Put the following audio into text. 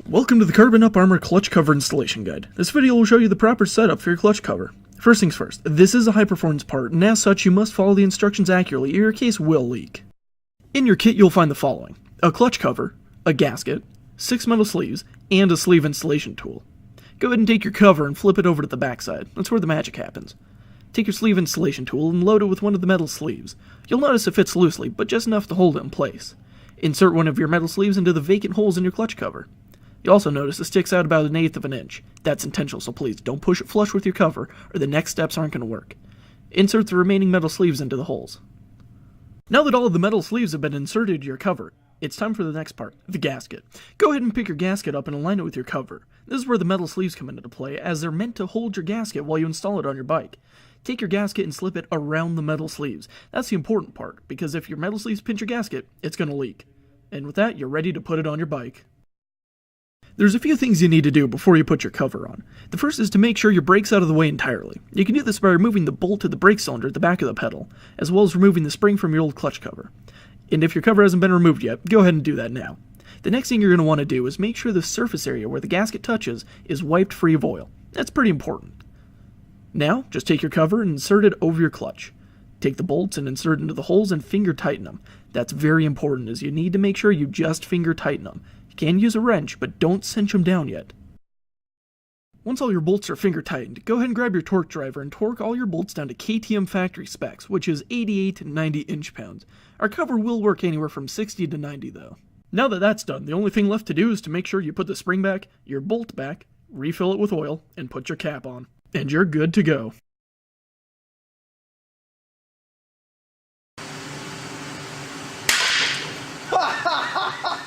Welcome to the CarbonUp Armor clutch cover installation guide. This video will show you the proper setup for your clutch cover. First things first, this is a high performance part, and as such you must follow the instructions accurately or your case will leak. In your kit you'll find the following: a clutch cover, a gasket, 6 metal sleeves, and a sleeve installation tool. Go ahead and take your cover and flip it over to the backside. That's where the magic happens. Take your sleeve installation tool and load it with one of the metal sleeves. You'll notice it fits loosely, but just enough to hold it in place. Insert one of your metal sleeves into the vacant holes in your clutch cover. You'll also notice it sticks out about 1/8 of an inch. That's intentional, so please don't push it flush with your cover or the next steps aren't going to work. Insert the remaining metal sleeves into the holes. Now that all of the metal sleeves have been inserted into your cover, it's time for the next part, the gasket. Go ahead and pick your gasket up and align it with your cover. This is where the metal sleeves come into play, as they're meant to hold your gasket while you install it on your bike. Take your gasket and slip it around the metal sleeves. That's the important part, because if your metal sleeves pinch your gasket, it's going to leak. And with that, you're ready to put it on your bike. There's a few things you need to do before you put your cover on. The first is to make sure your brake's out of the way entirely. You can do this by removing the bolt to the brake cylinder at the back of the pedal, as well as removing the spring from your old clutch cover. And if your cover hasn't been removed yet, go ahead and do that now. The next thing you're going to want to do is make sure the surface area where the gasket touches is wiped free of oil. That's pretty important. Now, just take your cover and insert it over your clutch. Take the bolts and insert into the holes and finger tighten them. That's very important, as you need to make sure you just finger tighten them. You can use a wrench, but don't cinch them down yet. Once all your bolts are finger tightened, go ahead and grab your torque driver and torque all your bolts down to KTM factory specs, which is 88 to 90 inch-pounds. Our cover will work anywhere from 60 to 90 though. Now that that's done, the only thing left to do is to make sure you put the spring back, your bolt back, refill it with oil, and put your cap on. And you're good to go. Ha ha ha ha!